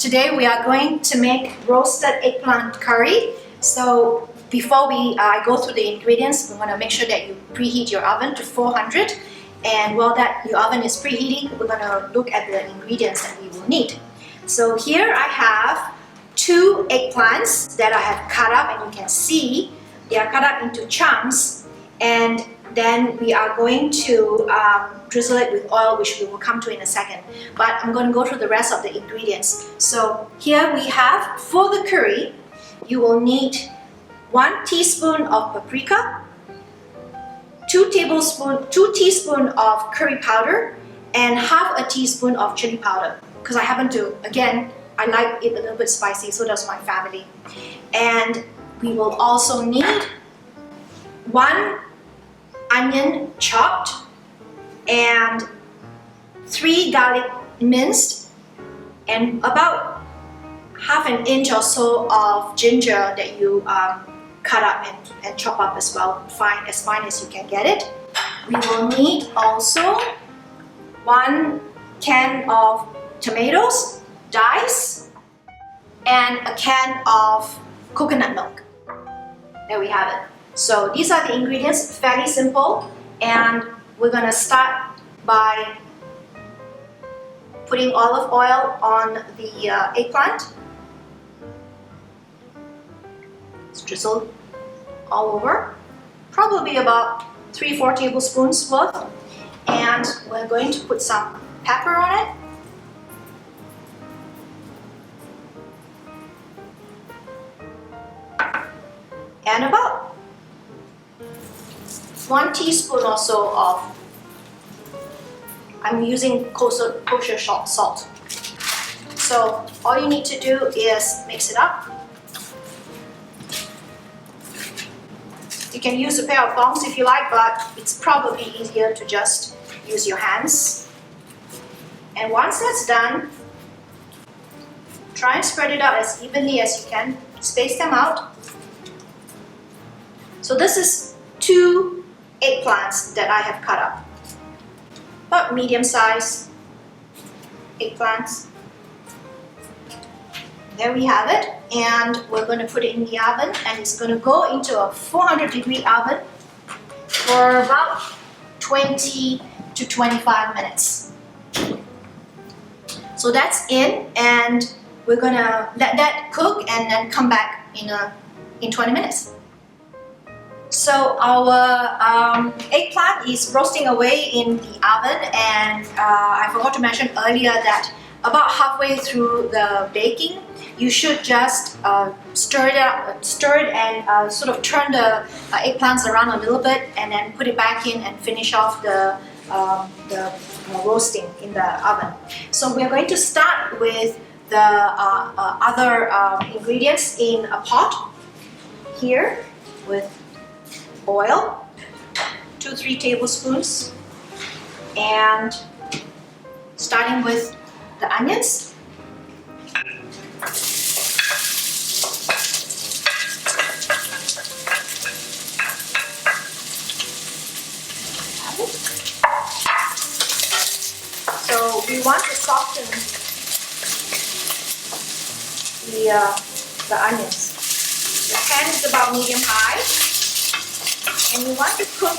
Today we are going to make roasted eggplant curry. So before we go through the ingredients, we want to make sure that you preheat your oven to 400. And while that your oven is preheating, we're going to look at the ingredients that we will need. So here I have 2 eggplants that I have cut up, and you can see they are cut up into chunks. And then we are going to drizzle it with oil, which we will come to in a second. But I'm going to go through the rest of the ingredients. So here we have, for the curry, you will need 1 teaspoon of paprika, 2 teaspoons of curry powder, and half a teaspoon of chili powder. Because I happen to, again, I like it a little bit spicy, so does my family. And we will also need 1 onion chopped and 3 garlic minced, and about half an inch or so of ginger that you cut up and chop up as well, as fine as you can get it. We will need also 1 can of tomatoes, diced, and a can of coconut milk. There we have it. So these are the ingredients, fairly simple, and we're going to start by putting olive oil on the eggplant. It's drizzled all over, probably about 3-4 tablespoons worth, and we're going to put some pepper on it. And about 1 teaspoon or so of, I'm using kosher salt. So all you need to do is mix it up. You can use a pair of tongs if you like, but it's probably easier to just use your hands. And once that's done, try and spread it out as evenly as you can. Space them out. So this is 2 eggplants that I have cut up. About medium-sized eggplants. There we have it, and we're going to put it in the oven, and it's going to go into a 400-degree oven for about 20 to 25 minutes. So that's in, and we're going to let that cook and then come back in 20 minutes. So our eggplant is roasting away in the oven, and I forgot to mention earlier that about halfway through the baking, you should just stir it and sort of turn the eggplants around a little bit, and then put it back in and finish off the roasting in the oven. So we're going to start with the other ingredients in a pot here with oil, 2-3 tablespoons, and starting with the onions. So we want to soften the onions. The pan is about medium-high. And you want to cook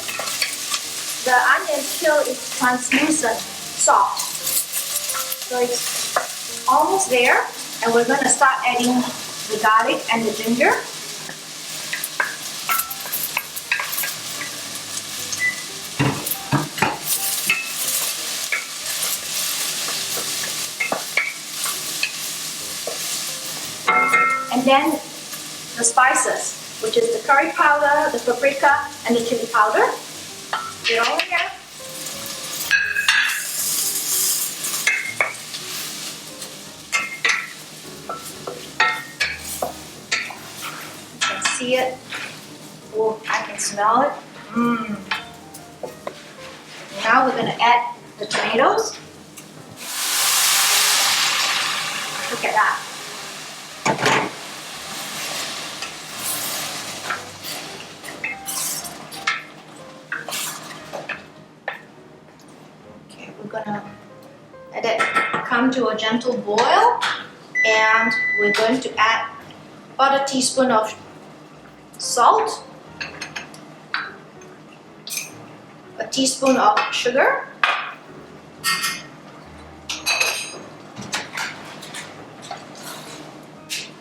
the onion till it's translucent, soft. So it's almost there, and we're going to start adding the garlic and the ginger. And then the spices, which is the curry powder, the paprika, and the chili powder. They're all in here. You can see it. Oh, I can smell it. Now we're going to add the tomatoes. Look at that. We're gonna let it come to a gentle boil. And we're going to add about a teaspoon of salt, a teaspoon of sugar,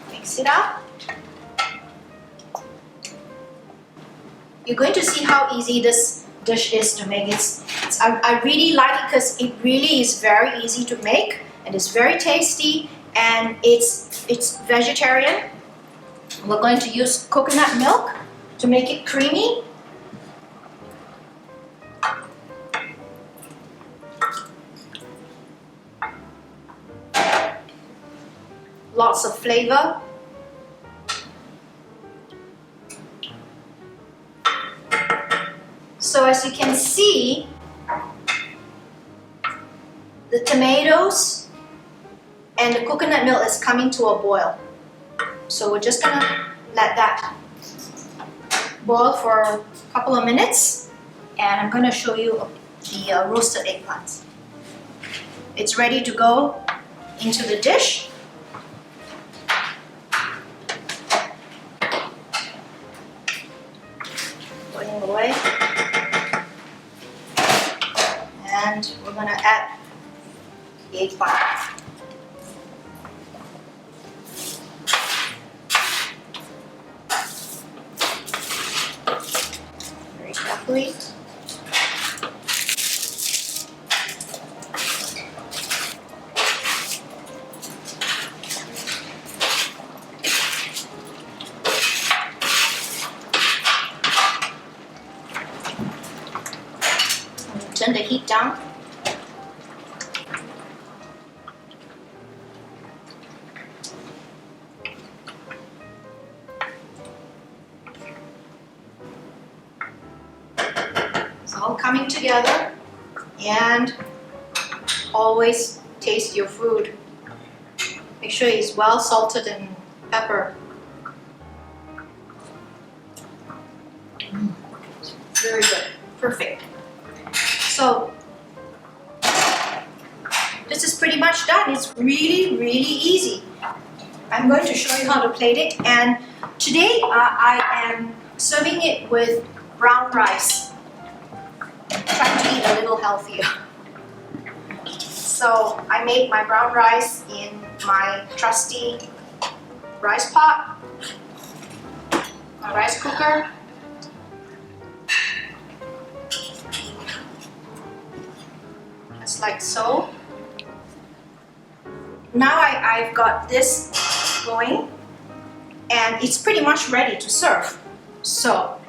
mix it up. You're going to see how easy this dish is to make. I really like it because it really is very easy to make, and it's very tasty, and it's vegetarian. We're going to use coconut milk to make it creamy. Lots of flavor. So as you can see, the tomatoes and the coconut milk is coming to a boil. So we're just gonna let that boil for a couple of minutes, and I'm gonna show you the roasted eggplants. It's ready to go into the dish. Putting it away. And we're gonna add the eggplant. Very carefully. Turn the heat down. It's all coming together, and always taste your food. Make sure it's well salted and pepper. Very good, perfect. So this is pretty much done. It's really, really easy. I'm going to show you how to plate it, and today I am serving it with brown rice. Trying to eat a little healthier. So I made my brown rice in my trusty rice pot, my rice cooker. Just like so. Now I've got this going, and it's pretty much ready to serve. So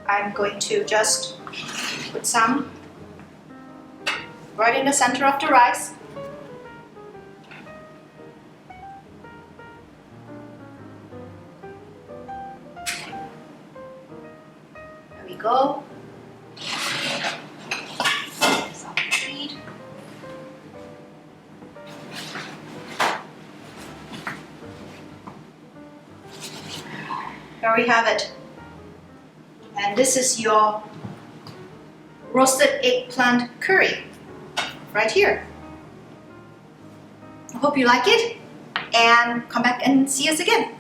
I'm going to just put some right in the center of the rice. There we go. Some seed. There we have it. And this is your roasted eggplant curry right here. I hope you like it, and come back and see us again.